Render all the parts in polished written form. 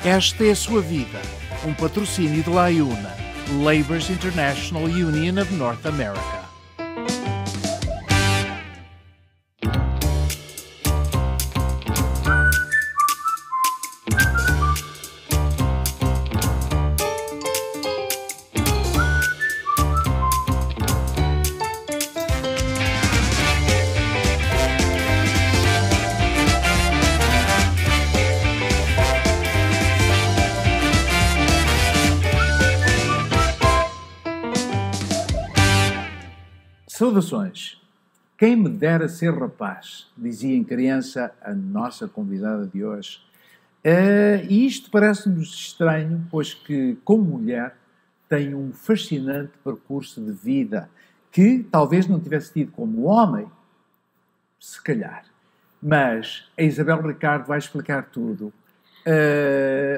Esta é a sua vida. Um patrocínio de La Iuna, Labor's International Union of North America. Saudações! Quem me dera ser rapaz, dizia em criança a nossa convidada de hoje. E isto parece-nos estranho, pois que, como mulher, tem um fascinante percurso de vida que talvez não tivesse tido como homem, se calhar. Mas a Isabel Ricardo vai explicar tudo.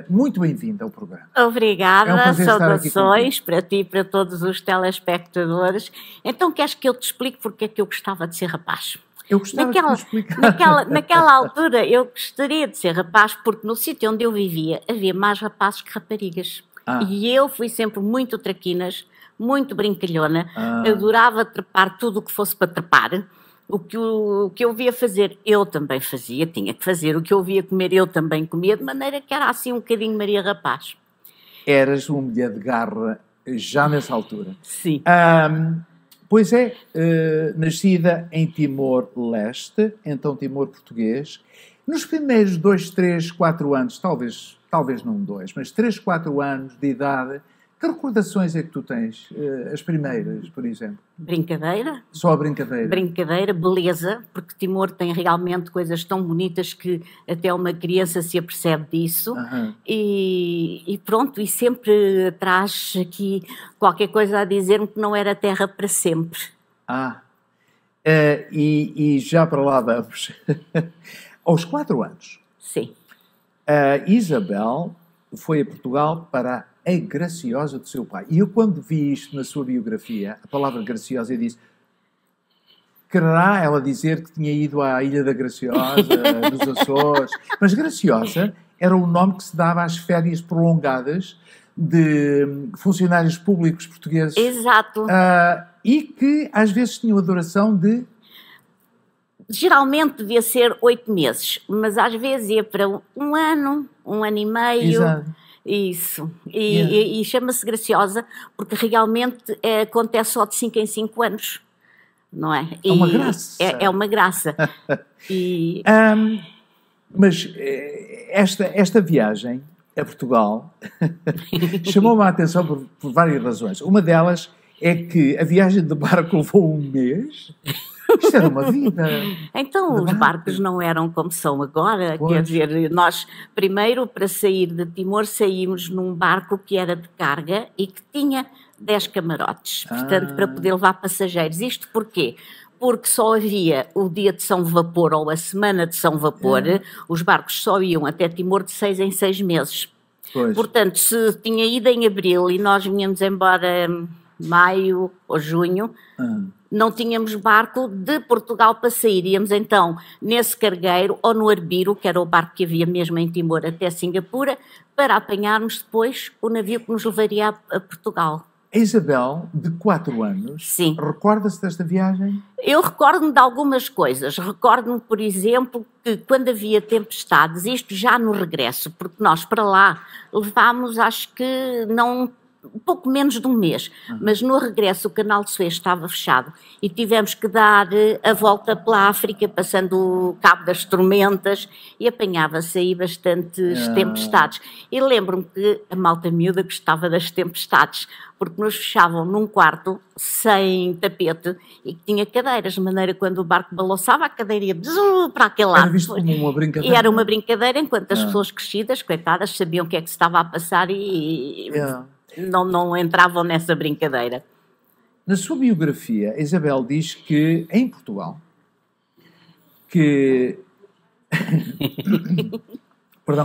Muito bem-vinda ao programa. Obrigada, é um saudações para ti e para todos os telespectadores. Então queres que eu te explique porque é que eu gostava de ser rapaz? Eu gostava de te explicar. Naquela altura eu gostaria de ser rapaz porque no sítio onde eu vivia havia mais rapazes que raparigas. E eu fui sempre muito traquinas, muito brincalhona, adorava trepar tudo o que fosse para trepar. O que eu via fazer, eu também fazia, tinha que fazer. O que eu via comer, eu também comia, de maneira que era assim um bocadinho Maria Rapaz. Eras uma mulher de garra já nessa altura. Sim. Pois é, nascida em Timor-Leste, então Timor português. Nos primeiros 2, 3, 4 anos, talvez não 2, mas 3, 4 anos de idade, que recordações é que tu tens? As primeiras, por exemplo? Brincadeira. Só a brincadeira? Brincadeira, beleza, porque Timor tem realmente coisas tão bonitas que até uma criança se apercebe disso. E pronto, e sempre traz aqui qualquer coisa a dizer-me que não era terra para sempre. E já para lá vamos. Aos 4 anos. Sim. A Isabel foi a Portugal para a graciosa do seu pai. E eu, quando vi isto na sua biografia, a palavra graciosa, eu disse: quererá ela dizer que tinha ido à Ilha da Graciosa, dos Açores? Mas graciosa era o nome que se dava às férias prolongadas de funcionários públicos portugueses. Exato. E que às vezes tinham a duração de... Geralmente devia ser 8 meses, mas às vezes ia para um ano e meio. Exato. Isso, e chama-se graciosa porque realmente acontece só de 5 em 5 anos, não é? É uma graça. É uma graça. Mas esta viagem a Portugal chamou-me a atenção por várias razões. Uma delas é que a viagem de barco levou 1 mês. Isto era uma vida. Então, os barcos não eram como são agora. Pois. Quer dizer, nós, primeiro, para sair de Timor, saímos num barco que era de carga e que tinha 10 camarotes. Portanto, para poder levar passageiros. Isto porquê? Porque só havia o dia de São Vapor ou a semana de São Vapor. Os barcos só iam até Timor de 6 em 6 meses. Pois. Portanto, se tinha ido em abril e nós vinhamos embora maio ou junho... Não tínhamos barco de Portugal para sair. Íamos então nesse cargueiro ou no Arbiro, que era o barco que havia mesmo em Timor até Singapura, para apanharmos depois o navio que nos levaria a Portugal. A Isabel, de 4 anos, Sim. Recorda-se desta viagem? Eu recordo-me de algumas coisas. Recordo-me, por exemplo, que quando havia tempestades, isto já no regresso, porque nós para lá levámos, acho que não... pouco menos de 1 mês, mas no regresso o canal de Suez estava fechado e tivemos que dar a volta pela África, passando o Cabo das Tormentas, e apanhava-se aí bastantes tempestades. E lembro-me que a malta miúda gostava das tempestades, porque nos fechavam num quarto sem tapete e que tinha cadeiras, de maneira que quando o barco balançava, a cadeira ia para aquele lado. Era visto como uma brincadeira. E era uma brincadeira, enquanto as pessoas crescidas, coitadas, sabiam o que é que se estava a passar e... Não entravam nessa brincadeira. Na sua biografia, a Isabel diz que, em Portugal,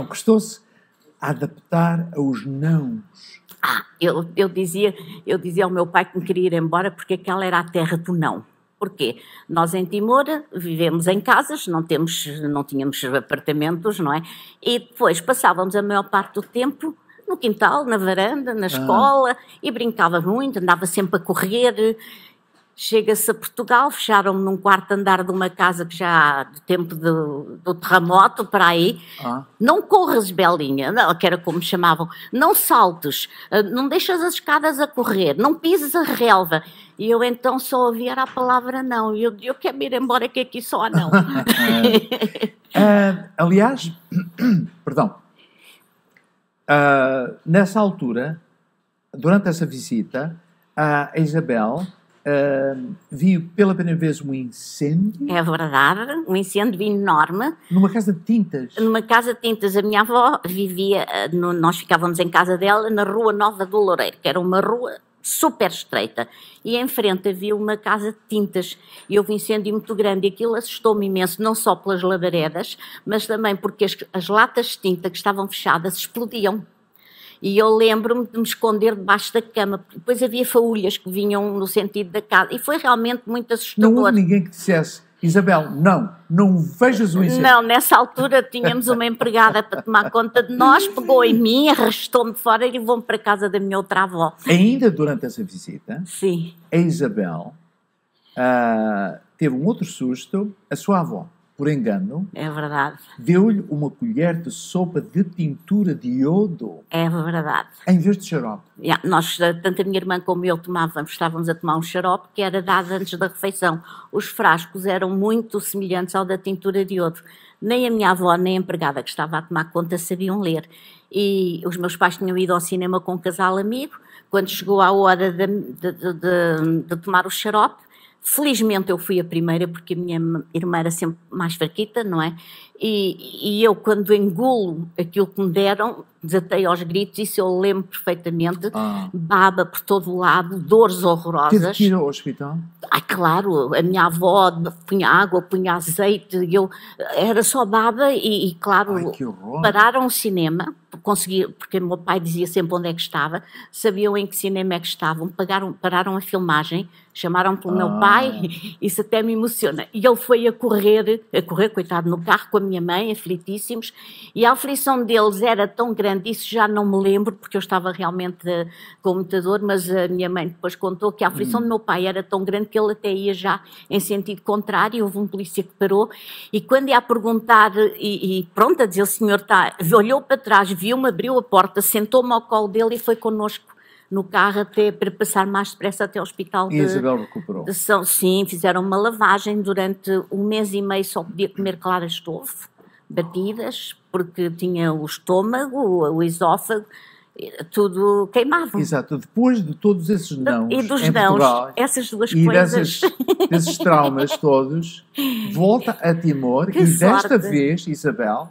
custou-se a adaptar aos nãos. Eu dizia ao meu pai que me queria ir embora porque aquela era a terra do não. Porquê? Nós em Timor vivemos em casas, não tínhamos apartamentos, não é? E depois passávamos a maior parte do tempo no quintal, na varanda, na escola, e brincava muito, andava sempre a correr. Chega-se a Portugal, fecharam-me num quarto andar de uma casa que já do tempo do terremoto, para aí. Não corras, Belinha, não, que era como me chamavam, não saltes, não deixas as escadas a correr, não pises a relva. E eu então só ouvia a palavra não, e eu quero ir embora que aqui só há não. Aliás, perdão, nessa altura, durante essa visita, a Isabel viu pela primeira vez um incêndio. É verdade, um incêndio enorme. Numa casa de tintas. Numa casa de tintas. A minha avó vivia, nós ficávamos em casa dela, na Rua Nova do Loureiro, que era uma rua super estreita. E em frente havia uma casa de tintas. E houve um incêndio muito grande. E aquilo assustou-me imenso, não só pelas labaredas, mas também porque as latas de tinta que estavam fechadas explodiam. E eu lembro-me de me esconder debaixo da cama, porque depois havia faúlhas que vinham no sentido da casa, e foi realmente muito assustador. Não houve ninguém que dissesse, Isabel, não vejas o incêndio. Não, nessa altura tínhamos uma empregada para tomar conta de nós, pegou em mim, arrastou-me fora e levou-me para a casa da minha outra avó. Ainda durante essa visita, sim, a Isabel teve um outro susto, a sua avó, por engano, é verdade, deu-lhe uma colher de sopa de tintura de iodo. É verdade. Em vez de xarope. Nós, tanto a minha irmã como eu, estávamos a tomar um xarope que era dado antes da refeição. Os frascos eram muito semelhantes ao da tintura de iodo. Nem a minha avó, nem a empregada que estava a tomar conta sabiam ler. E os meus pais tinham ido ao cinema com um casal amigo. Quando chegou a hora de tomar o xarope, felizmente eu fui a primeira, porque a minha irmã era sempre mais fraquita, não é? E eu, quando engulo aquilo que me deram, desatei aos gritos, isso eu lembro perfeitamente, baba por todo o lado, dores horrorosas. Teve que ir ao hospital? Claro, a minha avó punha água, punha azeite, era só baba e claro, pararam o cinema, porque o meu pai dizia sempre onde é que estava, sabiam em que cinema é que estavam, pararam a filmagem, chamaram pelo meu pai, isso até me emociona. E ele foi a correr, coitado, no carro com a minha mãe, aflitíssimos, e a aflição deles era tão grande, isso já não me lembro, porque eu estava realmente com muita dor, mas a minha mãe depois contou que a aflição do meu pai era tão grande que ele até ia já em sentido contrário, houve um polícia que parou, e quando ia a perguntar, e pronto, a dizer, o senhor olhou para trás, viu-me, abriu a porta, sentou-me ao colo dele e foi connosco no carro até para passar mais depressa até ao hospital. E a Isabel recuperou? Sim, fizeram uma lavagem durante 1 mês e meio, só podia comer claras de ovo, batidas, porque tinha o estômago, o esófago, tudo queimado. Exato, depois de todos esses nãos e dos em nãos, Portugal, essas duas e coisas. desses traumas todos, volta a Timor Que e sorte. desta vez, Isabel,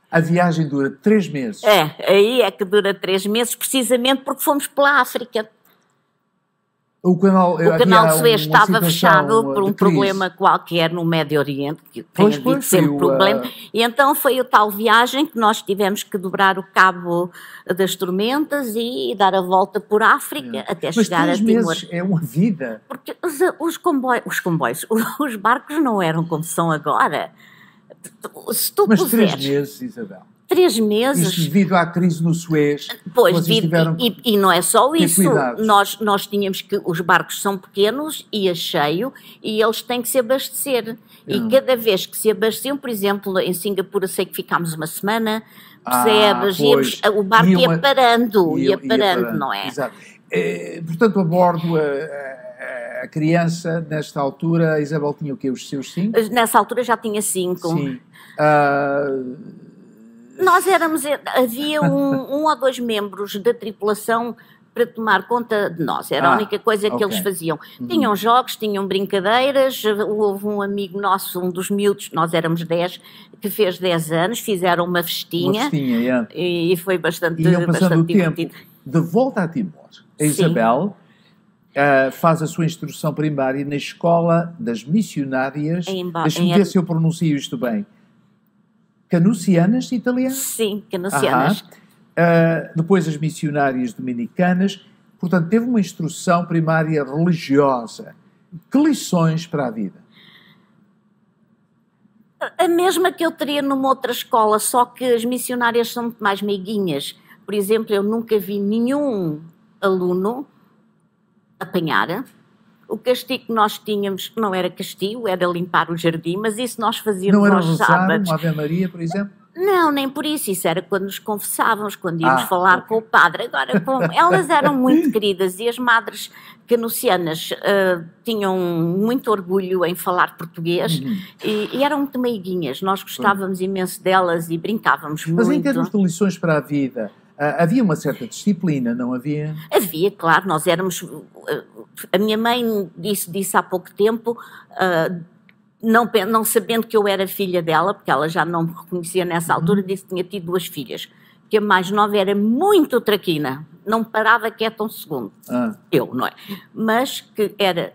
a viagem dura 3 meses. Aí é que dura 3 meses, precisamente porque fomos pela África. O canal de Suez estava fechado por um problema qualquer no Médio Oriente, que tem havido sempre problema, e então foi a tal viagem que nós tivemos que dobrar o cabo das tormentas e dar a volta por África até chegar a Timor. Mas 3 meses é uma vida. Porque os comboios, os barcos não eram como são agora. Se tu Mas puseres, 3 meses, Isabel. 3 meses. Isto devido à crise no Suez. Pois, e não é só isso. Nós tínhamos que. Os barcos são pequenos e a cheio e eles têm que se abastecer. E cada vez que se abasteciam, por exemplo, em Singapura, sei que ficámos uma semana, percebes? O barco ia parando, não é? Exato. Portanto, a bordo, a criança, nesta altura, a Isabel tinha o quê? Os seus 5? Nessa altura já tinha 5. Sim. Nós havia um ou 2 membros da tripulação para tomar conta de nós, era a única coisa que eles faziam. Tinham jogos, tinham brincadeiras, houve um amigo nosso, um dos miúdos, nós éramos 10, que fez 10 anos, fizeram uma festinha, e foi bastante divertido. De volta a Timor, a Isabel faz a sua instrução primária na Escola das Missionárias, deixa-me ver se eu pronuncio isto bem, Canusianas italianas? Sim, Canusianas. Depois as missionárias dominicanas. Portanto, teve uma instrução primária religiosa. Que lições para a vida? A mesma que eu teria numa outra escola, só que as missionárias são muito mais meiguinhas. Por exemplo, eu nunca vi nenhum aluno apanhar. O castigo que nós tínhamos não era castigo, era limpar o jardim, mas isso nós fazíamos Não era aos rezar sábados. uma Ave Maria, por exemplo? Não, nem por isso. Isso era quando nos confessávamos, quando íamos falar ok. com o padre. Agora, elas eram muito queridas e as madres canucianas tinham muito orgulho em falar português e eram muito meiguinhas. Nós gostávamos imenso delas e brincávamos Mas em muito. termos de lições para a vida, havia uma certa disciplina, não havia? Havia, claro, nós éramos... A minha mãe disse há pouco tempo... Não sabendo que eu era filha dela, porque ela já não me reconhecia nessa altura, disse que tinha tido 2 filhas. Que a mais nova era muito traquina, não parava quieta um segundo. Eu, não é? Mas que era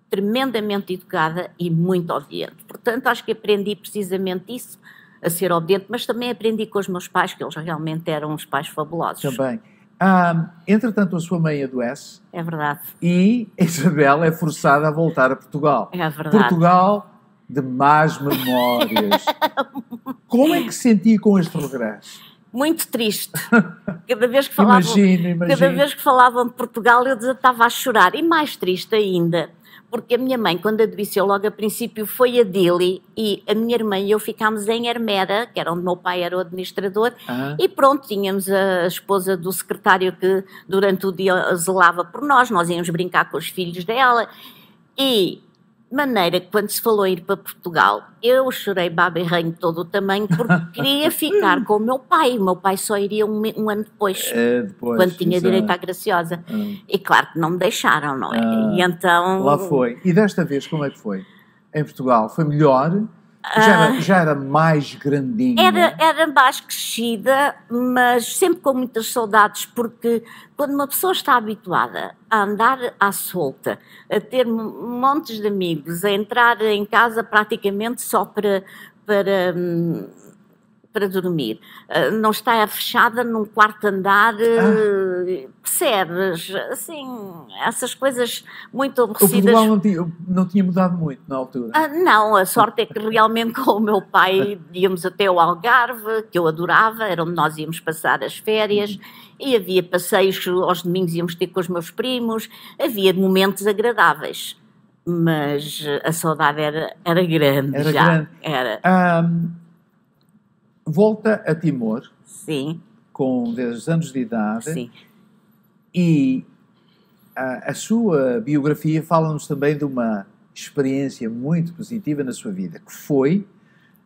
tremendamente educada e muito obediente. Portanto, acho que aprendi precisamente isso, a ser obediente, mas também aprendi com os meus pais, que eles realmente eram uns pais fabulosos. Também. Entretanto, a sua mãe adoece. É verdade. E Isabel é forçada a voltar a Portugal. É verdade. Portugal de más memórias. Como é que se sentia com este regresso? Muito triste. Cada vez que falavam, Imagino. Cada vez que falavam de Portugal eu desatava a chorar. E mais triste ainda, porque a minha mãe, quando adoeceu logo a princípio, foi a Dili e a minha irmã e eu ficámos em Ermera, que era onde meu pai era o administrador, e pronto, tínhamos a esposa do secretário que durante o dia zelava por nós íamos brincar com os filhos dela, e de maneira que quando se falou em ir para Portugal, eu chorei baba e ranho todo o tamanho, porque queria ficar com o meu pai só iria um ano depois, quando tinha direito à Graciosa. E claro que não me deixaram, não é? E então... Lá foi. E desta vez como é que foi? Em Portugal foi melhor? Já era mais grandinha? Era mais crescida, mas sempre com muitas saudades, porque quando uma pessoa está habituada a andar à solta, a ter montes de amigos, a entrar em casa praticamente só para dormir, não está fechada num quarto andar, percebes? Assim, essas coisas muito aborrecidas. O Portugal não tinha mudado muito na altura? Não, a sorte é que realmente com o meu pai íamos até o Algarve, que eu adorava, era onde nós íamos passar as férias, e havia passeios, aos domingos íamos ter com os meus primos, havia momentos agradáveis. Mas a saudade era grande. Era já. grande. Era. Volta a Timor. Sim. Com 10 anos de idade. Sim. E a sua biografia fala-nos também de uma experiência muito positiva na sua vida, que foi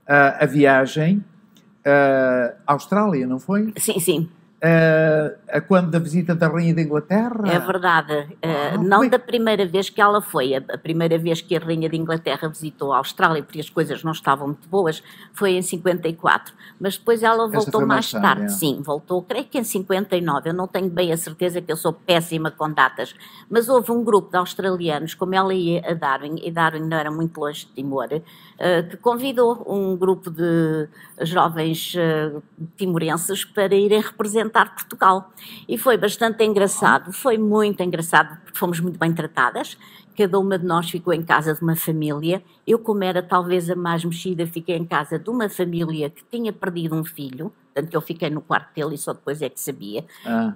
a viagem à Austrália, não foi? Sim, sim. Quando da visita da Rainha da Inglaterra? É verdade. Não da primeira vez que ela foi. A primeira vez que a Rainha de Inglaterra visitou a Austrália, porque as coisas não estavam muito boas, foi em 54. Mas depois ela voltou mais tarde. Sim, voltou, creio que em 59. Eu não tenho bem a certeza, que eu sou péssima com datas. Mas houve um grupo de australianos, como ela ia a Darwin, e Darwin não era muito longe de Timor, que convidou um grupo de jovens timorenses para irem representar Portugal. E foi bastante engraçado, foi muito engraçado, porque fomos muito bem tratadas. Cada uma de nós ficou em casa de uma família. Eu, como era talvez a mais mexida, fiquei em casa de uma família que tinha perdido um filho. Portanto, eu fiquei no quarto dele e só depois é que sabia,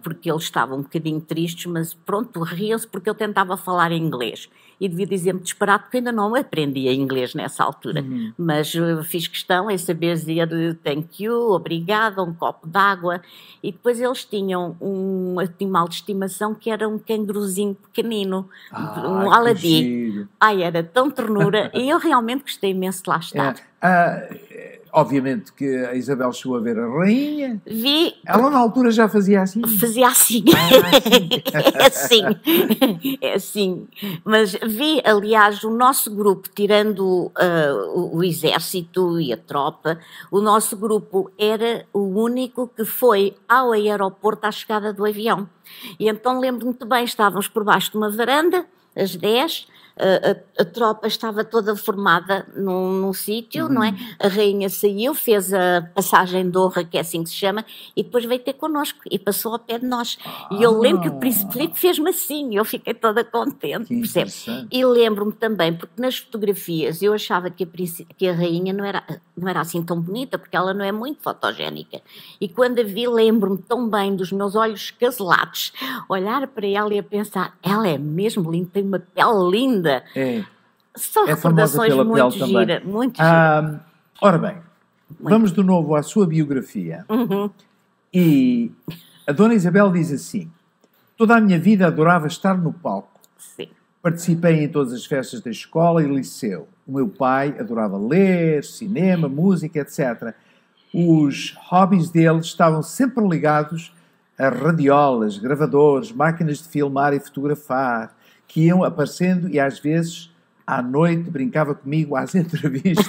porque eles estavam um bocadinho tristes, mas pronto, riam-se porque eu tentava falar em inglês. E devia dizer-me disparado, porque ainda não aprendia inglês nessa altura. Mas fiz questão em saber dizer thank you, obrigada, um copo d'água. E depois eles tinham um animal de estimação que era um canguruzinho pequenino, um aladi. Ai, era tão ternura. E eu realmente gostei imenso de lá estar. Obviamente que a Isabel chegou a ver a rainha. Vi. Ela na altura já fazia assim? Fazia assim. É assim. Mas vi, aliás, o nosso grupo, tirando o exército e a tropa, o nosso grupo era o único que foi ao aeroporto à chegada do avião. E então lembro-me muito bem, estávamos por baixo de uma varanda, às 10, a tropa estava toda formada num sítio, não é? A rainha saiu, fez a passagem de honra, que é assim que se chama, e depois veio ter connosco e passou ao pé de nós. E eu lembro que o príncipe Filipe fez-me assim, eu fiquei toda contente, percebe? E lembro-me também, porque nas fotografias eu achava que a rainha não era assim tão bonita, porque ela não é muito fotogénica. E quando a vi, lembro-me tão bem dos meus olhos caselados, olhar para ela e a pensar, ela é mesmo linda, tem uma pele linda. São recordações muito gira, muito gira. Ora bem, vamos de novo à sua biografia. E a Dona Isabel diz assim: toda a minha vida adorava estar no palco. Sim. Participei em todas as festas da escola e liceu. O meu pai adorava ler, cinema, música, etc. Os hobbies dele estavam sempre ligados a radiolas, gravadores, máquinas de filmar e fotografar, que iam aparecendo e às vezes à noite brincava comigo às entrevistas.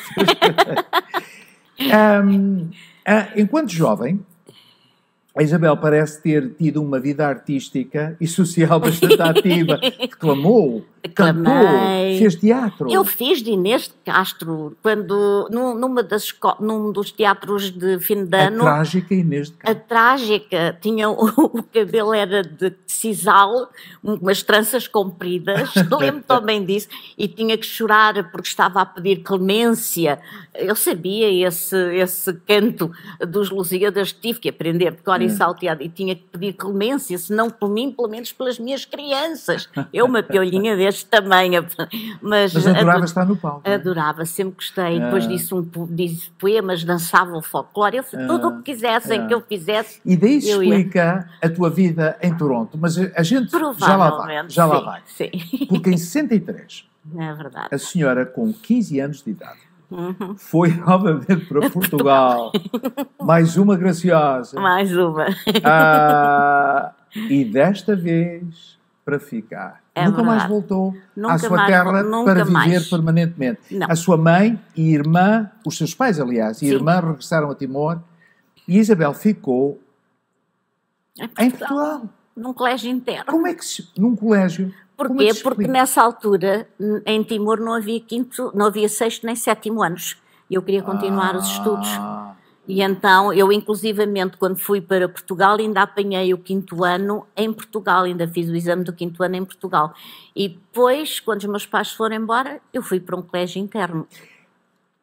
Enquanto jovem, a Isabel parece ter tido uma vida artística e social bastante ativa. Declamou, cantou, fez teatro. Eu fiz de Inês de Castro, quando, num dos teatros de fim de ano. A trágica Inês de Castro. A trágica, tinha o cabelo era de sisal, umas tranças compridas, lembro também disso, e tinha que chorar porque estava a pedir clemência. Eu sabia esse canto dos Lusíadas, tive que aprender de cor e salteado, e tinha que pedir clemência, se não por mim, pelo menos pelas minhas crianças. Eu, uma piolhinha deste tamanho. Mas adorava estar no palco. Adorava, sempre gostei. Depois disse poemas, dançava o folclore, tudo o que quisessem que eu fizesse. E daí se explica a tua vida em Toronto, mas a gente já lá vai. Sim. Porque em 63, é verdade, a senhora com 15 anos de idade foi novamente para Portugal. Mais uma graciosa. Mais uma. E desta vez para ficar. Nunca mais voltou à sua mais, terra para viver mais. permanentemente. Não. A sua mãe e irmã, os seus pais, aliás, e irmã regressaram a Timor e Isabel ficou em Portugal. Num colégio interno. Como é que num colégio? Porquê? Porque nessa altura, em Timor, não havia sexto nem sétimo anos. E eu queria continuar os estudos. E então, eu inclusivamente, quando fui para Portugal, ainda apanhei o 5º ano em Portugal, ainda fiz o exame do 5º ano em Portugal. E depois, quando os meus pais foram embora, eu fui para um colégio interno.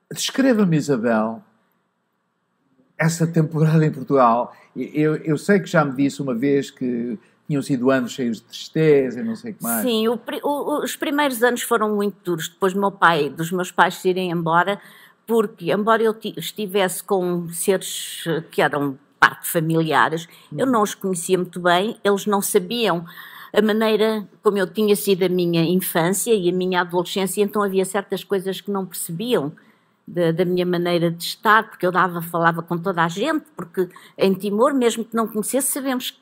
Descreva-me, Isabel, essa temporada em Portugal. Eu sei que já me disse uma vez que tinham sido anos cheios de tristeza e não sei o que mais. Sim, os primeiros anos foram muito duros, depois dos meus pais se irem embora, porque, embora eu estivesse com seres que eram parte familiares, eu não os conhecia muito bem, eles não sabiam a maneira como eu tinha sido a minha infância e a minha adolescência, então havia certas coisas que não percebiam da minha maneira de estar, porque eu falava com toda a gente, porque em Timor, mesmo que não conhecesse, sabemos que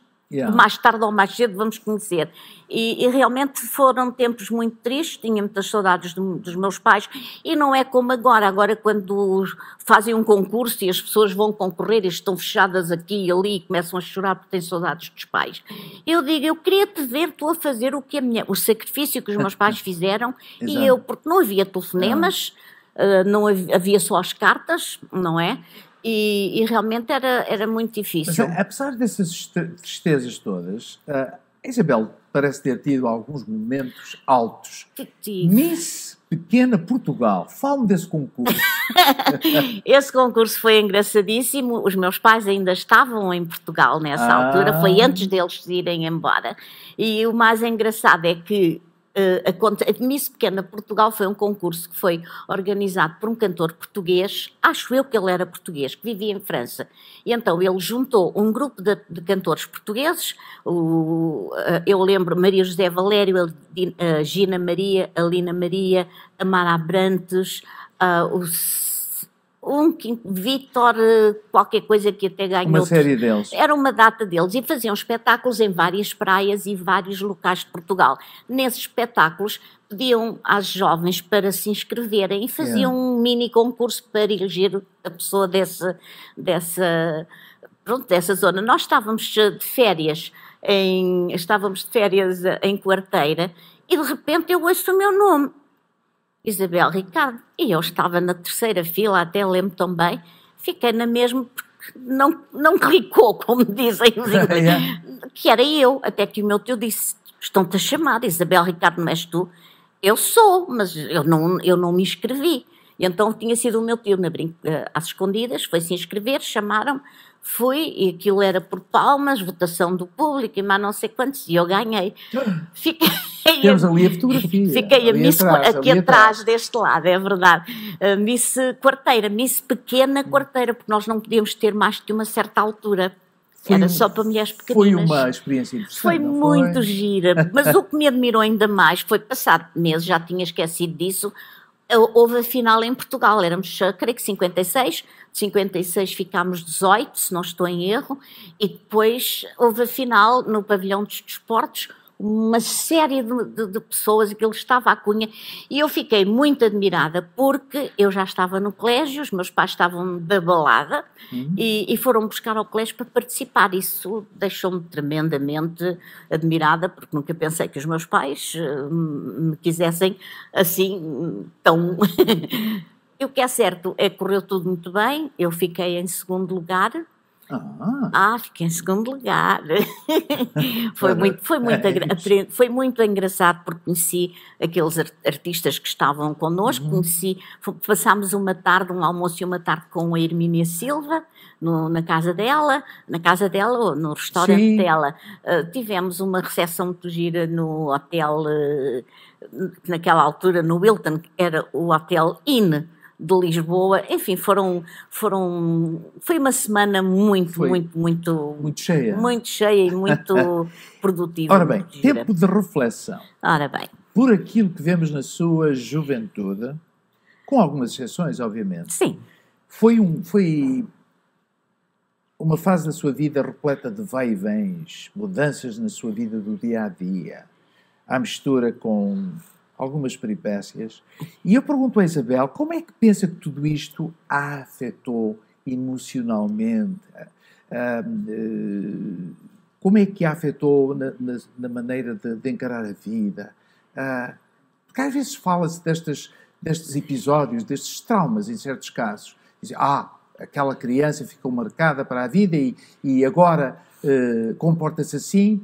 mais tarde ou mais cedo vamos conhecer. E realmente foram tempos muito tristes, tinha muitas saudades dos meus pais, e não é como agora quando fazem um concurso e as pessoas vão concorrer e estão fechadas aqui e ali e começam a chorar porque têm saudades dos pais. Eu digo, eu queria te ver tu a fazer o sacrifício que os meus pais fizeram, e eu, porque não havia telefonemas, não havia só as cartas, não é? E realmente era muito difícil. Mas, apesar dessas tristezas todas, a Isabel parece ter tido alguns momentos altos. Miss Pequena Portugal, fala-me desse concurso. Esse concurso foi engraçadíssimo. Os meus pais ainda estavam em Portugal nessa altura, foi antes deles irem embora. E o mais engraçado é que a Miss Pequena Portugal foi um concurso que foi organizado por um cantor português, acho eu que ele era português, que vivia em França. E então ele juntou um grupo de cantores portugueses, eu lembro Maria José Valério, a Gina Maria, a Lina Maria, a Mara Abrantes, Vítor, qualquer coisa que até ganhou. Uma série deles. Era uma data deles e faziam espetáculos em várias praias e vários locais de Portugal. Nesses espetáculos pediam às jovens para se inscreverem e faziam um mini concurso para eleger a pessoa dessa zona. Nós estávamos de férias em Quarteira e de repente eu ouço o meu nome, Isabel Ricardo, e eu estava na terceira fila, até lembro tão bem, fiquei na mesma, porque não clicou, como dizem os ingleses, que era eu, até que o meu tio disse, estão-te a chamar, Isabel Ricardo, não és tu? Eu sou, mas eu não me inscrevi. E então tinha sido o meu tio às escondidas, foi se inscrever, chamaram-me, fui, e aquilo era por palmas, votação do público, e mais não sei quantos, e eu ganhei. Temos ali a fotografia. Fiquei a Miss aqui atrás deste lado, é verdade. A Miss Quarteira, Miss Pequena Quarteira, porque nós não podíamos ter mais que uma certa altura. Era só para mulheres pequeninas. Foi uma experiência interessante. Foi muito gira, mas o que me admirou ainda mais foi, passado meses, já tinha esquecido disso, houve a final em Portugal, éramos, creio que 56, de 56 ficámos 18, se não estou em erro, e depois houve a final no pavilhão dos desportos, uma série de pessoas, aquilo estava à cunha, e eu fiquei muito admirada, porque eu já estava no colégio, os meus pais estavam da balada, e foram buscar ao colégio para participar. Isso deixou-me tremendamente admirada, porque nunca pensei que os meus pais me quisessem assim, tão... E o que é certo é que correu tudo muito bem, eu fiquei em segundo lugar. Fiquei em segundo lugar. Foi muito engraçado, porque conheci aqueles artistas que estavam connosco, passámos uma tarde, um almoço e uma tarde com a Hermínia Silva, na casa dela, ou no restaurante dela. Tivemos uma recepção muito gira no hotel, naquela altura, no Wilton, que era o Hotel Inn de Lisboa. Enfim, foi uma semana muito cheia. Muito cheia e muito produtiva. Ora bem, tempo de reflexão. Ora bem. Por aquilo que vemos na sua juventude, com algumas exceções, obviamente. Sim. Foi uma fase da sua vida repleta de vai e vens, mudanças na sua vida do dia a dia, à mistura com algumas peripécias. E eu pergunto a Isabel, como é que pensa que tudo isto a afetou emocionalmente? Como é que a afetou na maneira de encarar a vida? Porque às vezes fala-se destes episódios, destes traumas, em certos casos. Dizem, aquela criança ficou marcada para a vida e agora comporta-se assim...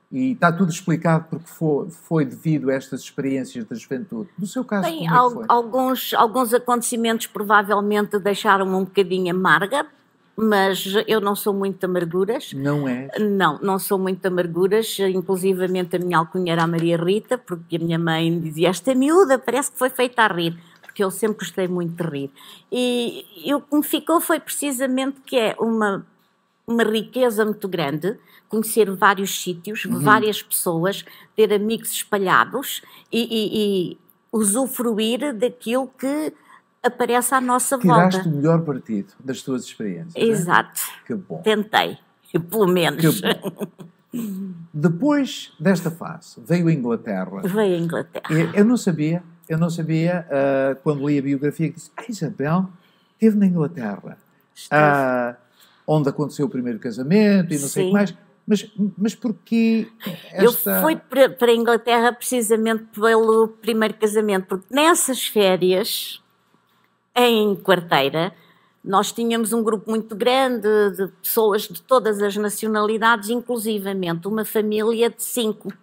E está tudo explicado porque foi devido a estas experiências da juventude. No seu caso, como é que foi? Alguns acontecimentos provavelmente deixaram-me um bocadinho amarga, mas eu não sou muito amarguras. Não é? Não sou muito amarguras. Inclusivamente a minha alcunha era a Maria Rita, porque a minha mãe dizia, esta miúda parece que foi feita a rir, porque eu sempre gostei muito de rir. E o que me ficou foi precisamente que é uma riqueza muito grande, conhecer vários sítios, várias pessoas, ter amigos espalhados e usufruir daquilo que aparece à nossa volta. Tiraste o melhor partido das tuas experiências. Exato. Que bom. Tentei, pelo menos. Que bom. Depois desta fase, veio a Inglaterra. Veio a Inglaterra. Eu não sabia, quando li a biografia, que disse, Isabel esteve na Inglaterra. Onde aconteceu o primeiro casamento e não sei o que mais. Mas porquê Eu fui para a Inglaterra precisamente pelo primeiro casamento, porque nessas férias, em Quarteira, nós tínhamos um grupo muito grande de pessoas de todas as nacionalidades, inclusivamente uma família de 5,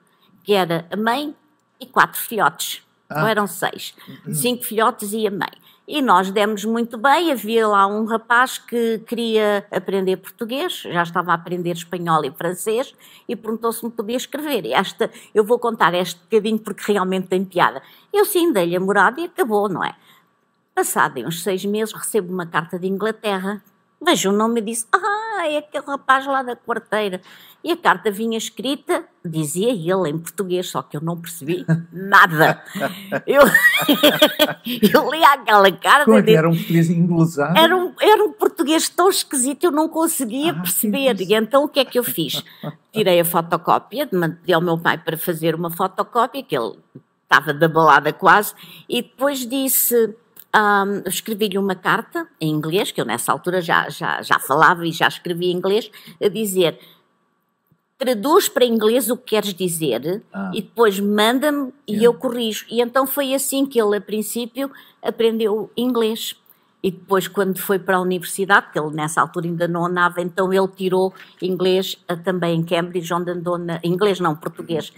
que era a mãe e 4 filhotes. Não eram 6. 5 filhotes e a mãe. E nós demos muito bem, havia lá um rapaz que queria aprender português, já estava a aprender espanhol e francês, e perguntou se me podia escrever. Eu vou contar este bocadinho porque realmente tem piada. Eu sim, dei-lhe a morada e acabou, não é? Passado uns 6 meses recebo uma carta de Inglaterra, vejo o nome e disse, é aquele rapaz lá da Quarteira. E a carta vinha escrita, dizia ele em português, só que eu não percebi nada. Eu li aquela carta... Como é que era um português inglesado? Era um português tão esquisito, eu não conseguia perceber. E então o que é que eu fiz? Tirei a fotocópia, mandei ao meu pai para fazer uma fotocópia, que ele estava da balada quase, e depois disse... escrevi-lhe uma carta em inglês, que eu nessa altura já falava e já escrevia em inglês, a dizer... traduz para inglês o que queres dizer e depois manda-me e eu corrijo. E então foi assim que ele, a princípio, aprendeu inglês. E depois, quando foi para a universidade, que ele nessa altura ainda não andava, então ele tirou inglês também em Cambridge, onde andou inglês não, português.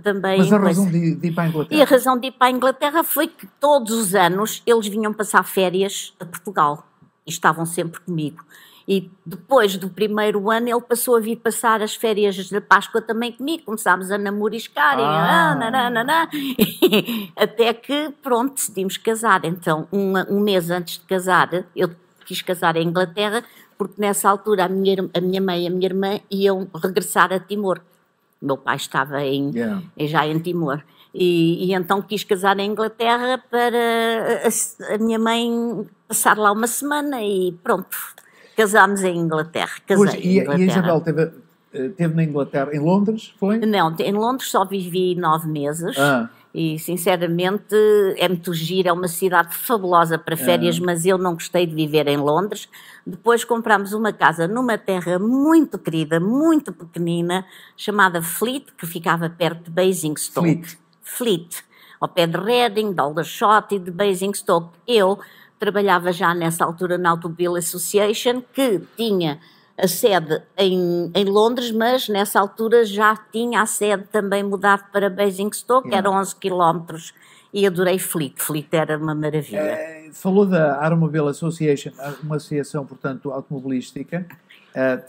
Também. Mas a razão de ir para a Inglaterra? E a razão de ir para a Inglaterra foi que todos os anos eles vinham passar férias a Portugal e estavam sempre comigo. E depois do primeiro ano ele passou a vir passar as férias da Páscoa também comigo, começámos a namoriscar até que pronto, decidimos casar. Então um mês antes de casar, eu quis casar em Inglaterra porque nessa altura a minha mãe e a minha irmã iam regressar a Timor. O meu pai estava já em Timor. E então quis casar em Inglaterra para a minha mãe passar lá uma semana e pronto. Casámos em Inglaterra. E a Isabel teve na Inglaterra, em Londres, foi? Não, em Londres só vivi 9 meses e sinceramente é muito giro, é uma cidade fabulosa para férias, mas eu não gostei de viver em Londres. Depois comprámos uma casa numa terra muito querida, muito pequenina, chamada Fleet, que ficava perto de Basingstoke. Fleet, ao pé de Reading, de Aldershot e de Basingstoke. Eu trabalhava já nessa altura na Automobile Association, que tinha a sede em Londres, mas nessa altura já tinha a sede também mudado para Basingstoke, eram 11 quilómetros, e adorei Fleet. Fleet era uma maravilha. Falou da Automobile Association, uma associação, portanto, automobilística.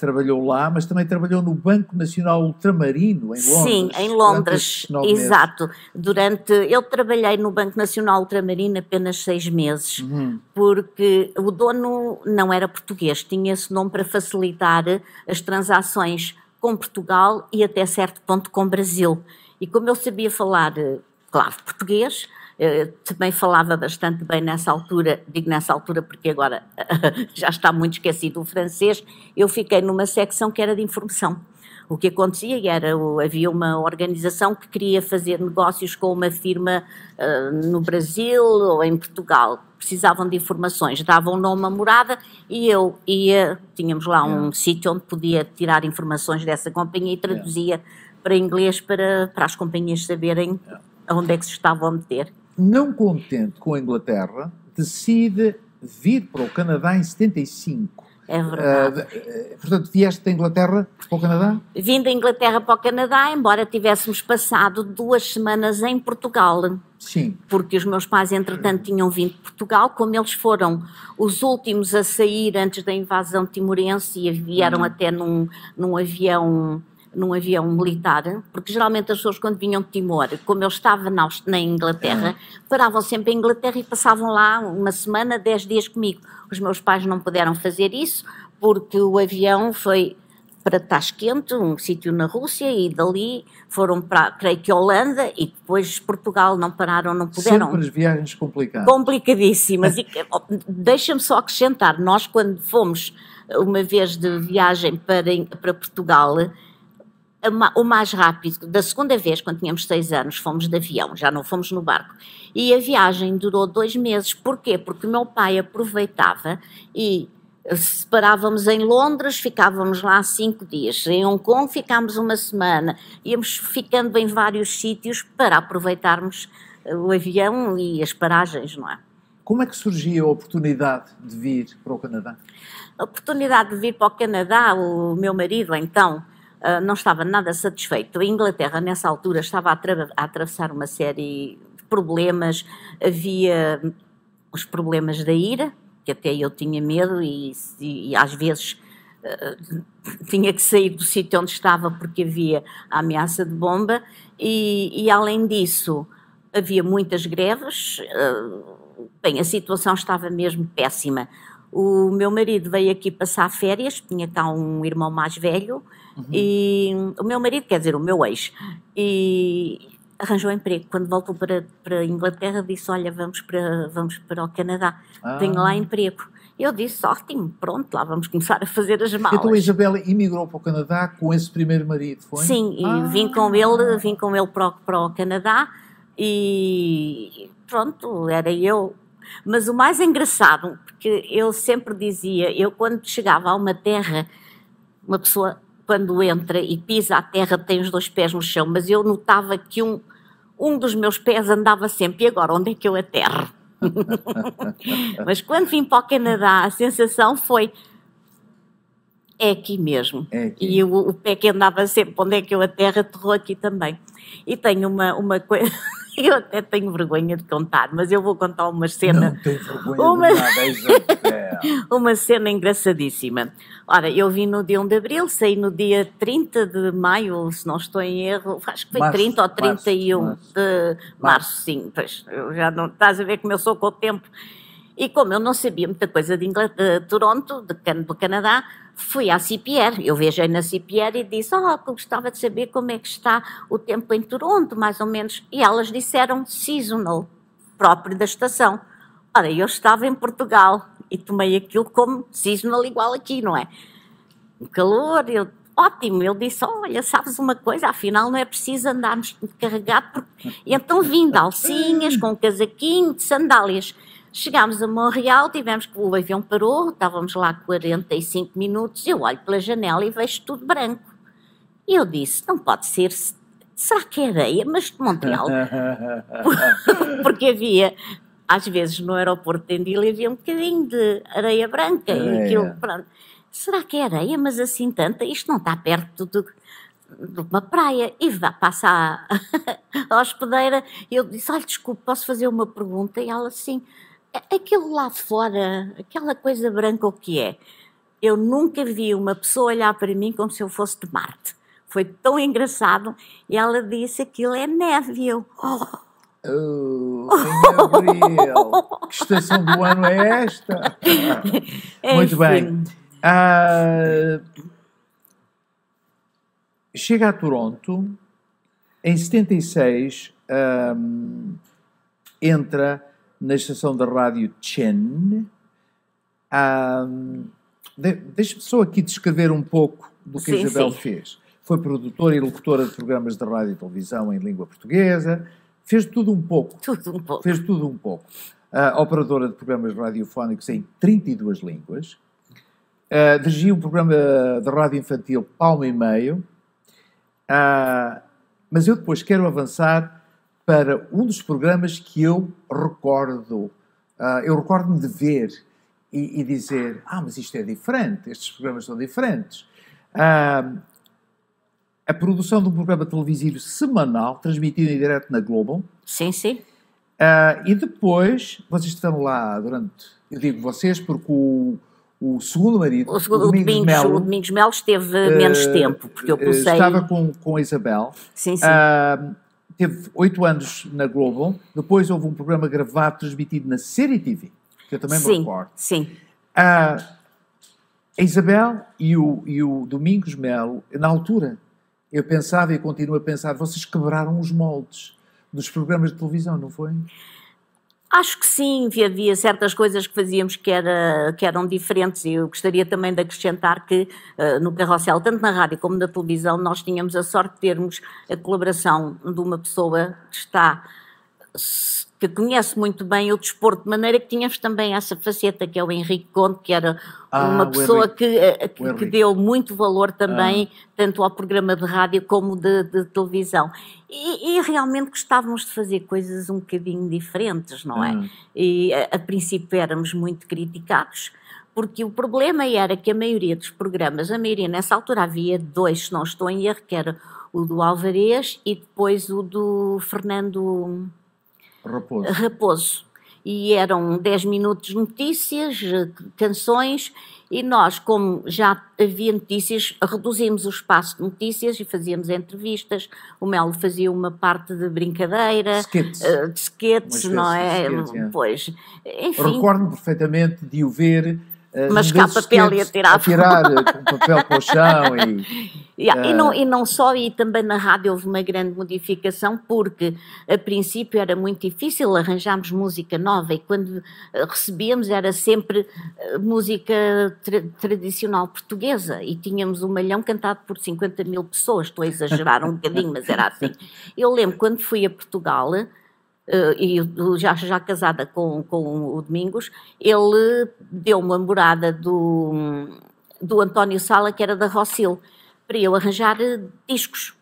Trabalhou lá, mas também trabalhou no Banco Nacional Ultramarino, em Londres. Sim, em Londres, exato. Eu trabalhei no Banco Nacional Ultramarino apenas 6 meses, porque o dono não era português, tinha esse nome para facilitar as transações com Portugal e até certo ponto com Brasil. E como eu sabia falar, claro, português, também falava bastante bem nessa altura, digo nessa altura porque agora já está muito esquecido o francês, eu fiquei numa secção que era de informação. O que acontecia havia uma organização que queria fazer negócios com uma firma no Brasil ou em Portugal, precisavam de informações, davam nome à morada e eu tínhamos lá um sítio onde podia tirar informações dessa companhia e traduzia para inglês para as companhias saberem onde é que se estavam a meter. Não contente com a Inglaterra, decide vir para o Canadá em 75. É verdade. Portanto, vieste da Inglaterra para o Canadá? Vim da Inglaterra para o Canadá, embora tivéssemos passado 2 semanas em Portugal. Sim. Porque os meus pais, entretanto, tinham vindo de Portugal, como eles foram os últimos a sair antes da invasão timorense e vieram até num avião militar, porque geralmente as pessoas quando vinham de Timor, como eu estava na Inglaterra, paravam sempre em Inglaterra e passavam lá uma semana, 10 dias comigo. Os meus pais não puderam fazer isso, porque o avião foi para Tashkent, um sítio na Rússia, e dali foram para, creio que Holanda, e depois Portugal, não pararam, não puderam. Sempre as viagens complicadas. Complicadíssimas. E deixa-me só acrescentar, nós quando fomos uma vez de viagem para Portugal, o mais rápido, da segunda vez, quando tínhamos 6 anos, fomos de avião, já não fomos no barco. E a viagem durou 2 meses. Porquê? Porque o meu pai aproveitava e separávamos em Londres, ficávamos lá 5 dias. Em Hong Kong ficámos uma semana. Íamos ficando em vários sítios para aproveitarmos o avião e as paragens, não é? Como é que surgiu a oportunidade de vir para o Canadá? A oportunidade de vir para o Canadá, o meu marido, então, não estava nada satisfeito. A Inglaterra, nessa altura, estava a atravessar uma série de problemas. Havia os problemas da ira, que até eu tinha medo e às vezes tinha que sair do sítio onde estava porque havia a ameaça de bomba. E além disso, havia muitas greves. Bem, a situação estava mesmo péssima. O meu marido veio aqui passar férias, tinha cá um irmão mais velho, e o meu marido, quer dizer, o meu ex, e arranjou emprego. Quando voltou para a Inglaterra, disse, olha, vamos para o Canadá, tenho lá emprego. Eu disse, ótimo, pronto, lá vamos começar a fazer as malas. Então a Isabela emigrou para o Canadá com esse primeiro marido, foi? Sim, e vim com ele para o Canadá, e pronto, era eu. Mas o mais engraçado, porque eu sempre dizia, eu quando chegava a uma terra, uma pessoa, quando entra e pisa a terra, tem os 2 pés no chão, mas eu notava que um dos meus pés andava sempre, e agora, onde é que eu aterro? Mas quando vim para o Canadá, a sensação foi, é aqui mesmo. É aqui. E o pé que andava sempre, onde é que eu aterro, aterrou aqui também. E tenho uma coisa, eu até tenho vergonha de contar, mas eu vou contar uma cena. Não tem vergonha de nada, Isabel. Uma cena engraçadíssima. Ora, eu vim no dia 1 de Abril, saí no dia 30 de Maio, se não estou em erro, acho que foi Março, 30 ou 31 março. de Março, sim, pois, eu já não, estás a ver como eu sou com o tempo. E como eu não sabia muita coisa de Toronto, do Canadá, fui à CPR, eu viajei na CPR e disse, que eu gostava de saber como é que está o tempo em Toronto, mais ou menos, e elas disseram seasonal, próprio da estação. Ora, eu estava em Portugal e tomei aquilo como seasonal igual aqui, não é? O calor, ótimo, ele disse, olha, sabes uma coisa, afinal não é preciso andarmos carregado, porque... E então vim de alcinhas, com um casaquinho, de sandálias. Chegámos a Montreal, o avião parou, estávamos lá 45 minutos, eu olho pela janela e vejo tudo branco. E eu disse, não pode ser, será que é areia? Mas de Montreal? Porque havia, às vezes no aeroporto de Endil havia um bocadinho de areia branca. E aquilo, pronto. Será que é areia? Mas assim tanta, isto não está perto de uma praia. E passa a hospedeira, eu disse, olha, desculpe, posso fazer uma pergunta? E ela assim... Aquilo lá de fora, aquela coisa branca, o que é? Eu nunca vi uma pessoa olhar para mim como se eu fosse de Marte. Foi tão engraçado. E ela disse, aquilo é neve. E eu, em Abril. Que estação do ano é esta? Muito bem. Chega a Toronto. Em 76, entra na estação da rádio Chen. Deixa-me só aqui descrever um pouco do que a Isabel fez. Foi produtora e locutora de programas de rádio e televisão em língua portuguesa. Fez tudo um pouco. Fez tudo um pouco. Operadora de programas radiofónicos em 32 línguas. Dirigiu um programa de rádio infantil Palma e Meio. Mas eu depois quero avançar para um dos programas que eu recordo. Eu recordo-me de ver e dizer, mas isto é diferente, estes programas são diferentes. A produção de um programa televisivo semanal, transmitido em direto na Globo. Sim, sim. E depois, vocês estiveram lá durante, eu digo vocês, porque o segundo marido, o Domingos Melo esteve menos tempo, porque eu pusei... Estava com a Isabel. Sim, sim. Teve 8 anos na Globo, depois houve um programa gravado, transmitido na Série TV, que eu também me recordo. Sim. A Isabel e o Domingos Melo, na altura, eu pensava e continuo a pensar, vocês quebraram os moldes dos programas de televisão, não foi? Acho que sim, havia certas coisas que fazíamos que eram diferentes e eu gostaria também de acrescentar que no Carrossel, tanto na rádio como na televisão, nós tínhamos a sorte de termos a colaboração de uma pessoa que conhece muito bem o desporto, de maneira que tínhamos também essa faceta, que é o Henrique Conde, que era uma pessoa que deu muito valor também, tanto ao programa de rádio como de televisão. E realmente gostávamos de fazer coisas um bocadinho diferentes, não é? E a princípio éramos muito criticados, porque o problema era que a maioria dos programas, nessa altura havia 2, se não estou em erro, que era o do Alvarez e depois o do Fernando Raposo. E eram 10 minutos de notícias, canções, e nós, como já havia notícias, reduzimos o espaço de notícias e fazíamos entrevistas. O Melo fazia uma parte de brincadeira, de sketches, não é? Pois, enfim. Recordo-me perfeitamente de o ver mascar papel e atirar com papel para o chão e não só, e também na rádio houve uma grande modificação, porque a princípio era muito difícil arranjarmos música nova e quando recebíamos era sempre música tradicional portuguesa e tínhamos um malhão cantado por 50 mil pessoas, estou a exagerar um bocadinho, mas era assim. Eu lembro quando fui a Portugal, e já casada com o Domingos, ele deu uma morada do António Sala, que era da Rossil. para eu arranjar discos.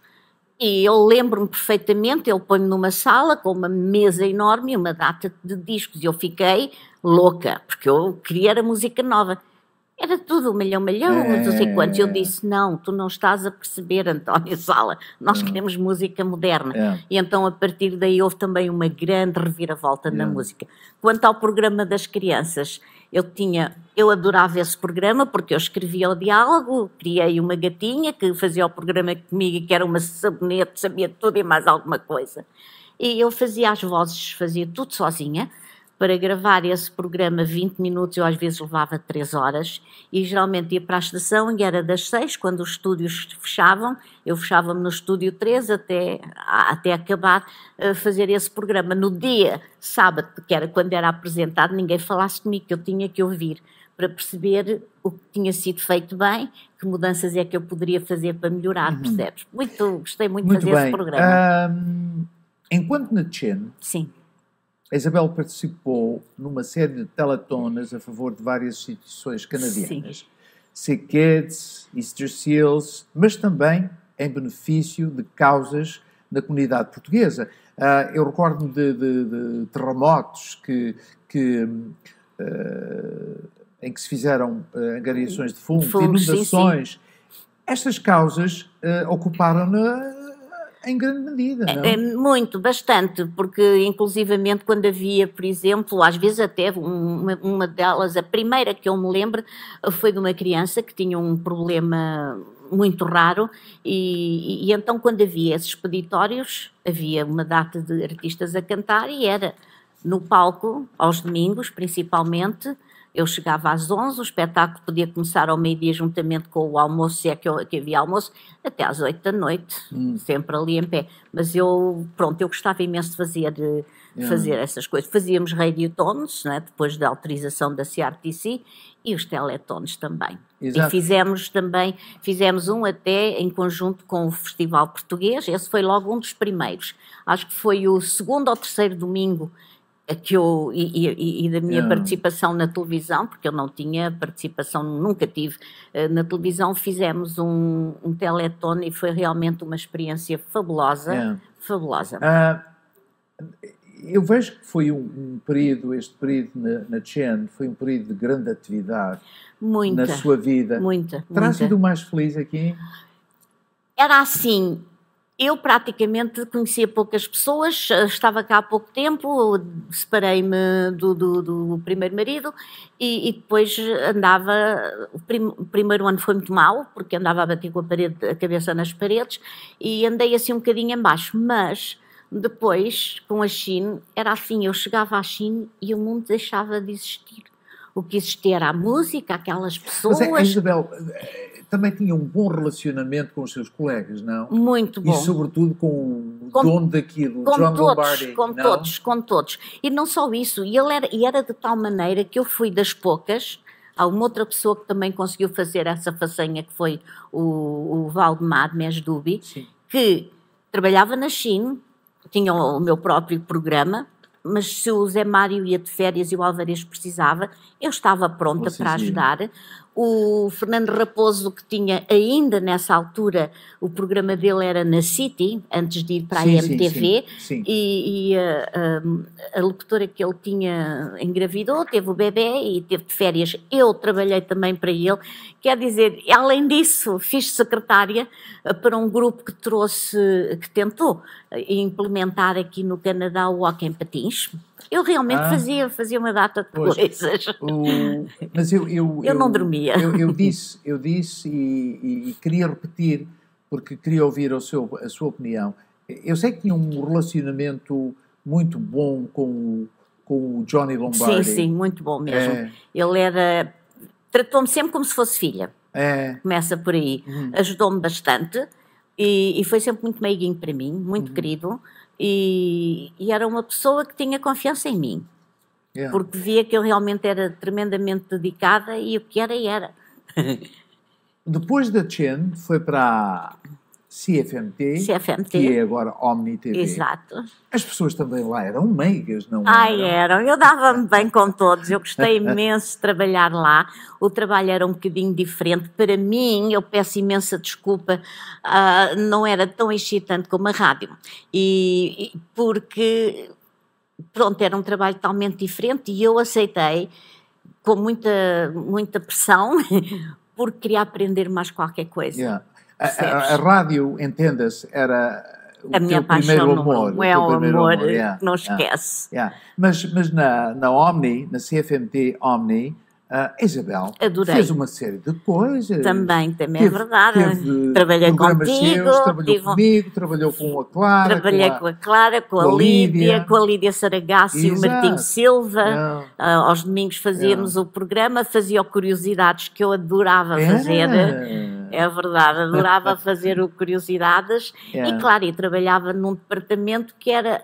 E eu lembro-me perfeitamente, ele põe-me numa sala com uma mesa enorme e uma data de discos. E eu fiquei louca, porque eu queria a música nova. Era tudo malhão, não sei quantos. Eu disse, não, tu não estás a perceber, António Sala, nós queremos música moderna. E então, a partir daí, houve também uma grande reviravolta na música. Quanto ao programa das crianças, eu adorava esse programa, porque eu escrevia o diálogo, criei uma gatinha que fazia o programa comigo, que era uma sabonete, sabia tudo e mais alguma coisa. E eu fazia as vozes, fazia tudo sozinha. Para gravar esse programa 20 minutos, eu às vezes levava 3 horas e geralmente ia para a estação e era das 6, quando os estúdios fechavam, eu fechava-me no estúdio 3 até acabar a fazer esse programa. No dia sábado, que era quando era apresentado, ninguém falasse comigo, que eu tinha que ouvir para perceber o que tinha sido feito bem, que mudanças é que eu poderia fazer para melhorar, percebes? Gostei muito de fazer esse programa. Enquanto na Chen... Sim. A Isabel participou numa série de teletonas a favor de várias instituições canadianas, Sick Kids, Easter Seals, mas também em benefício de causas da comunidade portuguesa. Eu recordo-me de terremotos em que se fizeram angariações de fundos, inundações. Sim. Estas causas ocuparam-na em grande medida, não? Muito, bastante, porque inclusivamente quando havia, por exemplo, às vezes até uma delas, a primeira que eu me lembro, foi de uma criança que tinha um problema muito raro e então quando havia esses expeditórios, havia uma data de artistas a cantar e era no palco, aos domingos principalmente. Eu chegava às 11, o espetáculo podia começar ao meio-dia juntamente com o almoço, se é que havia almoço, até às 8 da noite, sempre ali em pé. Mas eu gostava imenso de fazer essas coisas. Fazíamos radiotones, não é? Depois da autorização da CRTC, e os teletones também. Exato. E fizemos um até em conjunto com o Festival Português, esse foi logo um dos primeiros. Acho que foi o segundo ou terceiro domingo que eu, e da minha participação na televisão, porque eu não tinha participação, nunca tive na televisão, fizemos um teletone e foi realmente uma experiência fabulosa, fabulosa. Eu vejo que foi este período na Chen, foi um período de grande atividade na sua vida. Terá sido o mais feliz aqui? Era assim... Eu praticamente conhecia poucas pessoas, estava cá há pouco tempo, separei-me do primeiro marido e depois andava, o primeiro ano foi muito mau, porque andava a bater com a cabeça nas paredes e andei assim um bocadinho em baixo, mas depois com a Chine, era assim, eu chegava à Chine e o mundo deixava de existir. O que existia era a música, aquelas pessoas... Mas a Isabel... Também tinha um bom relacionamento com os seus colegas, não? Muito bom. E sobretudo com o dono daquilo, John Lombardi. Com todos. E não só isso, e era de tal maneira que eu fui das poucas, há uma outra pessoa que também conseguiu fazer essa façanha, que foi o Valdemar Mesdubi, que trabalhava na Chine, tinha o meu próprio programa, mas se o Zé Mário ia de férias e o Alvarez precisava, eu estava pronta para ajudar. O Fernando Raposo, que tinha ainda nessa altura, o programa dele era na City, antes de ir para a MTV, e a locutora que ele tinha engravidou, teve o bebê e teve de férias. Eu trabalhei também para ele. Quer dizer, além disso, fiz secretária para um grupo que tentou implementar aqui no Canadá o hóquei em patins. Eu realmente fazia uma data de coisas. Mas eu não dormia. Eu disse e queria repetir, porque queria ouvir a sua opinião. Eu sei que tinha um relacionamento muito bom com o Johnny Lombardi. Sim, muito bom mesmo. Ele tratou-me sempre como se fosse filha. Começa por aí. Ajudou-me bastante e foi sempre muito meiguinho para mim, muito querido. E era uma pessoa que tinha confiança em mim, porque via que eu realmente era tremendamente dedicada e o que era. Depois da Chen, foi para CFMT, CFMT. que é agora Omni TV. Exato. As pessoas também lá eram meigas, não eram. Eu dava-me bem com todos. Eu gostei imenso de trabalhar lá. O trabalho era um bocadinho diferente. Para mim, eu peço imensa desculpa, não era tão excitante como a rádio. Porque, pronto, era um trabalho totalmente diferente e eu aceitei com muita pressão porque queria aprender mais qualquer coisa. Yeah. A rádio, entenda-se, era o a minha primeiro paixão amor. É um amor yeah, que não esquece. Yeah. Mas na Omni, na CFMT Omni, a Isabel fez uma série de coisas. Também é verdade. Trabalhei contigo. Trabalhou comigo, trabalhou com a Clara. Trabalhei com a Clara, com a Lídia, com a Lídia Saragasso e o Martinho Silva. Aos domingos fazíamos o programa, fazia curiosidades que eu adorava fazer. É verdade, adorava fazer o Curiosidades. E claro, eu trabalhava num departamento que era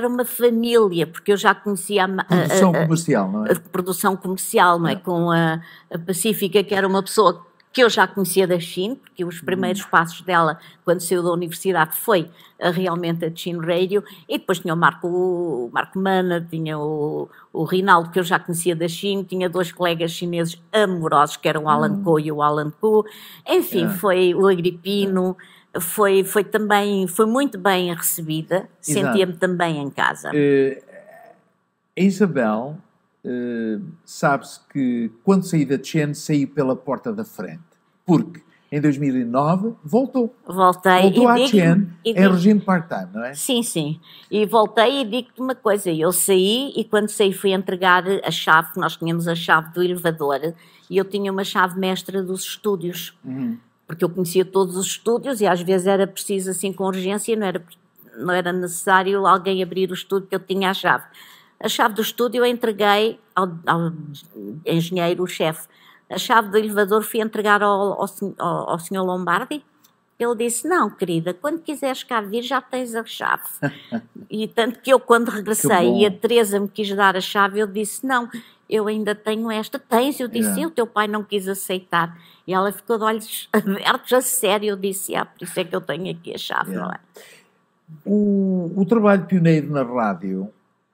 uma família, porque eu já conhecia produção comercial, não é? A produção comercial, não é? Com a Pacífica, que era uma pessoa que eu já conhecia da China, porque os primeiros passos dela, quando saiu da universidade, foi realmente a China Radio, e depois tinha o Marco Mana, tinha o Rinaldo, que eu já conhecia da China, tinha 2 colegas chineses amorosos, que eram o Alan Ko e o Alan Ku, enfim, foi o Agripino, foi muito bem recebida, sentia-me também em casa. A Isabel, sabe-se que quando saí da Chen, saí pela porta da frente, porque em 2009 voltou à Chen em regime part-time, não é? Sim, e voltei e digo-te uma coisa, eu saí e quando saí fui entregar a chave, nós tínhamos a chave do elevador e eu tinha uma chave mestra dos estúdios. Porque eu conhecia todos os estúdios e às vezes era preciso assim com urgência, não era necessário alguém abrir o estúdio que eu tinha a chave. A chave do estúdio eu entreguei ao engenheiro, o chefe. A chave do elevador fui entregar ao senhor Lombardi. Ele disse, não, querida, quando quiseres cá vir já tens a chave. E tanto que eu quando regressei e a Teresa me quis dar a chave, eu disse, não, eu ainda tenho esta. Tens? Eu disse, sim, o teu pai não quis aceitar. E ela ficou de olhos abertos, a sério. Eu disse, por isso é que eu tenho aqui a chave, não é? O trabalho pioneiro na rádio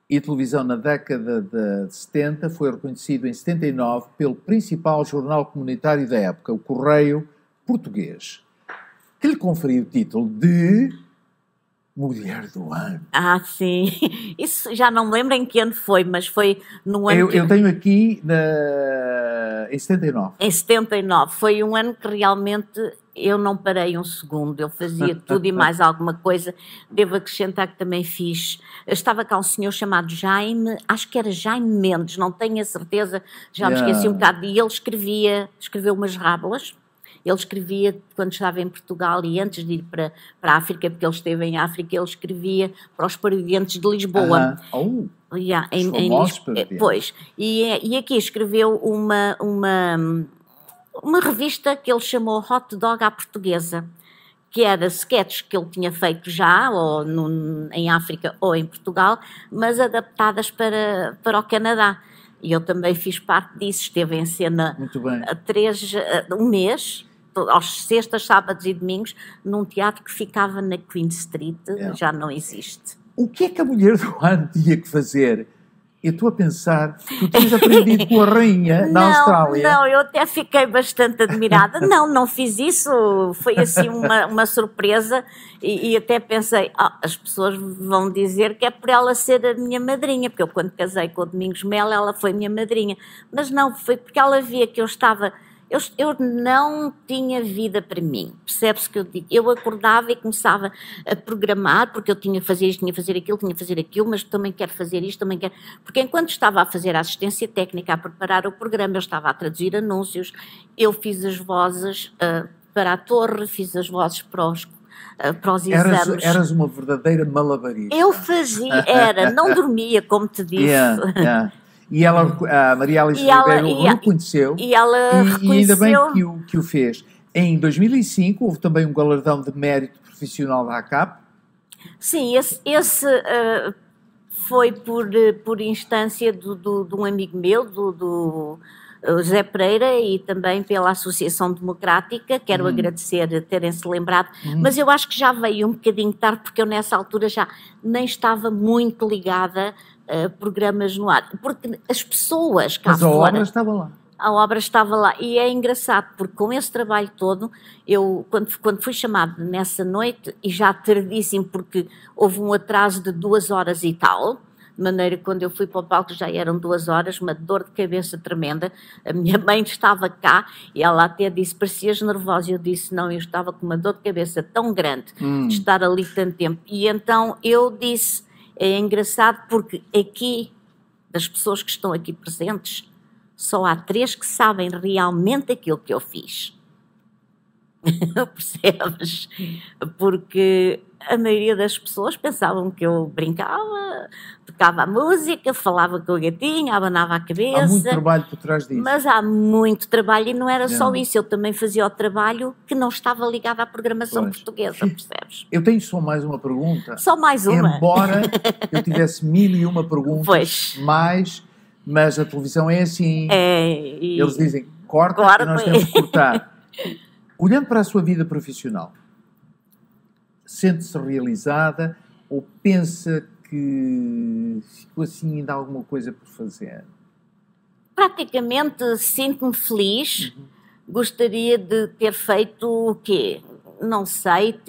e televisão na década de 70 foi reconhecido em 79 pelo principal jornal comunitário da época, o Correio Português, que lhe conferiu o título de Mulher do Ano. Sim. Isso já não me lembro em que ano foi, mas foi no ano eu tenho aqui em 79. Em 79. Foi um ano que realmente eu não parei um segundo. Eu fazia tudo e mais alguma coisa. Devo acrescentar que também fiz... Estava cá um senhor chamado Jaime, acho que era Jaime Mendes, não tenho a certeza, já me esqueci um bocado. E ele escreveu umas rábulas. Ele escrevia quando estava em Portugal e antes de ir para a África, porque ele esteve em África, ele escrevia para os parodiantes de Lisboa. Pois. E aqui escreveu uma revista que ele chamou Hot Dog à Portuguesa, que era sketches que ele tinha feito já, ou em África ou em Portugal, mas adaptadas para o Canadá. E eu também fiz parte disso, esteve em cena um mês, aos sextas, sábados e domingos, num teatro que ficava na Queen Street, já não existe. O que é que a Mulher do Ano tinha que fazer? Eu estou a pensar, tu tinhas aprendido com a rainha na Austrália. Não, eu até fiquei bastante admirada. Não fiz isso, foi assim uma surpresa e até pensei, as pessoas vão dizer que é por ela ser a minha madrinha, porque eu quando casei com o Domingos Melo, ela foi minha madrinha. Mas não, foi porque ela via que eu estava... Eu não tinha vida para mim, percebe-se que eu digo? Eu acordava e começava a programar, porque eu tinha que fazer isto, tinha que fazer aquilo, mas também quero fazer isto, também quero... Porque enquanto estava a fazer a assistência técnica, a preparar o programa, eu estava a traduzir anúncios, eu fiz as vozes para a torre, fiz as vozes para os exames. Eras uma verdadeira malabarista. Eu fazia, não dormia, como te disse. E ela, a Maria Alice Ribeiro, reconheceu e ainda bem que o fez. Em 2005 houve também um galardão de mérito profissional da ACAP. Sim, esse foi por instância de um amigo meu, do o José Pereira e também pela Associação Democrática. Quero agradecer terem-se lembrado, mas eu acho que já veio um bocadinho tarde, porque eu nessa altura já nem estava muito ligada a programas no ar, porque as pessoas cá Mas a fora... obra estava lá. A obra estava lá, e é engraçado, porque com esse trabalho todo, eu, quando fui chamada nessa noite, e já tardíssimo, porque houve um atraso de 2 horas e tal, de maneira que quando eu fui para o palco já eram 2 horas, uma dor de cabeça tremenda. A minha mãe estava cá e ela até disse: parecias nervosa. Eu disse: não, eu estava com uma dor de cabeça tão grande de estar ali tanto tempo. E então eu disse: é engraçado porque aqui, das pessoas que estão aqui presentes, só há 3 que sabem realmente aquilo que eu fiz. Percebes? Porque a maioria das pessoas pensavam que eu brincava, tocava a música, falava com o gatinho, abanava a cabeça. Há muito trabalho por trás disso. Mas há muito trabalho, e não era só isso. Eu também fazia o trabalho que não estava ligado à programação portuguesa, percebes? Eu tenho só mais uma pergunta. Só mais uma. Embora eu tivesse 1001 perguntas, pois. Mas a televisão é assim. Eles dizem, corta e nós temos que cortar. Olhando para a sua vida profissional, sente-se realizada ou pensa que ficou assim ainda alguma coisa por fazer? Praticamente sinto-me feliz. Gostaria de ter feito o quê? Não sei,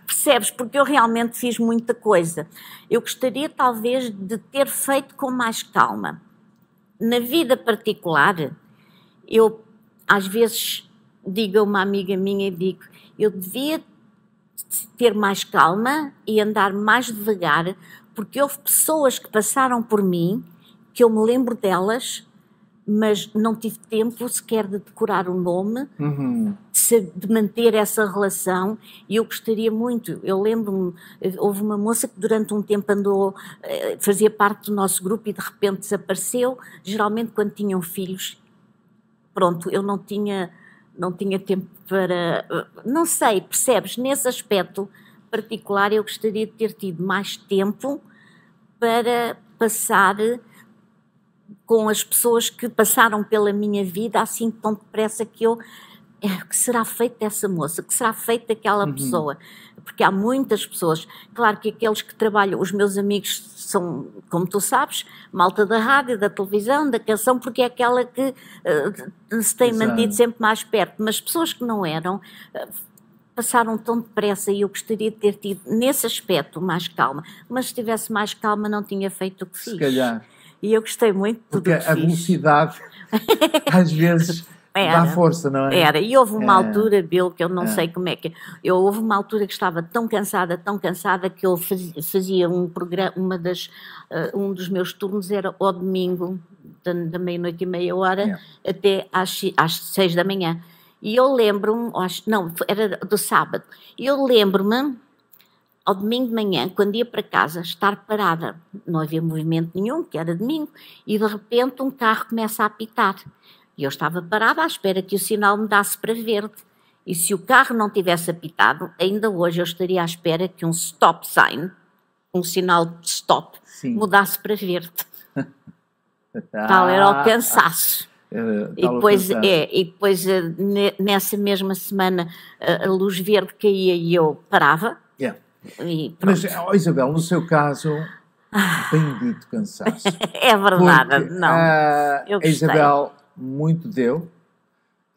percebes? Porque eu realmente fiz muita coisa. Eu gostaria talvez de ter feito com mais calma. Na vida particular, eu às vezes digo a uma amiga minha e digo: eu devia ter mais calma e andar mais devagar, porque houve pessoas que passaram por mim, que eu me lembro delas, mas não tive tempo sequer de decorar o nome, de manter essa relação, e eu gostaria muito. Eu lembro-me, houve uma moça que durante um tempo andou, fazia parte do nosso grupo e de repente desapareceu, geralmente quando tinham filhos. Pronto, eu não tinha tempo para... Não sei, percebes? Nesse aspecto particular eu gostaria de ter tido mais tempo para passar com as pessoas que passaram pela minha vida assim tão depressa, que eu... O que será feito dessa moça? O que será feito daquela pessoa? Porque há muitas pessoas. Claro que aqueles que trabalham, os meus amigos são, como tu sabes, malta da rádio, da televisão, da canção, porque é aquela que se tem mantido sempre mais perto. Mas pessoas que não eram, passaram tão depressa, e eu gostaria de ter tido, nesse aspecto, mais calma. Mas se tivesse mais calma, não tinha feito o que fiz. Se calhar. E eu gostei muito de tudo o que fiz. Porque a velocidade, às vezes... Dá força, não é? Era, e houve uma altura, Bill, que eu não sei como é que... Houve uma altura que estava tão cansada, que eu fazia um programa, um dos meus turnos era ao domingo, da meia-noite e meia hora, até às 6 da manhã. E eu lembro-me, não, era do sábado, e eu lembro-me, ao domingo de manhã, quando ia para casa, estar parada, não havia movimento nenhum, que era domingo, e de repente um carro começa a apitar. E eu estava parada à espera que o sinal me desse para verde. E se o carro não tivesse apitado, ainda hoje eu estaria à espera que um stop sign, um sinal de stop, mudasse para verde. Tal era o cansaço. E depois, nessa mesma semana, a luz verde caía e eu parava. Mas, Isabel, no seu caso... Bendito cansaço. É verdade, porque, não. Eu a Isabel muito deu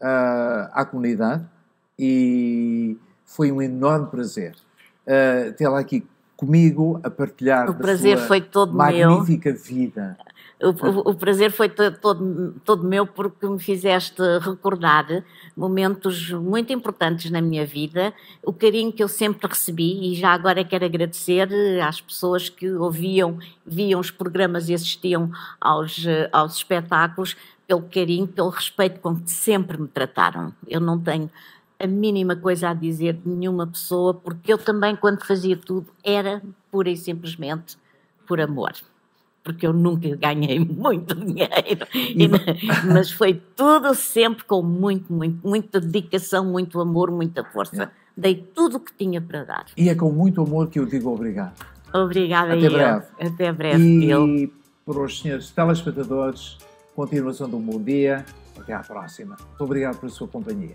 à comunidade, e foi um enorme prazer tê-la aqui comigo a partilhar o prazer foi todo magnífica vida. O prazer foi todo meu, porque me fizeste recordar momentos muito importantes na minha vida, o carinho que eu sempre recebi, e já agora quero agradecer às pessoas que viam os programas e assistiam aos espetáculos, pelo carinho, pelo respeito com que sempre me trataram. Eu não tenho a mínima coisa a dizer de nenhuma pessoa, porque eu também, quando fazia tudo, era pura e simplesmente por amor. Porque eu nunca ganhei muito dinheiro, mas foi tudo sempre com muita dedicação, muito amor, muita força. Dei tudo o que tinha para dar. E é com muito amor que eu digo obrigado. Obrigada. Até breve. Até breve. E para os senhores telespectadores, continuação de um bom dia. Até à próxima. Muito obrigado pela sua companhia.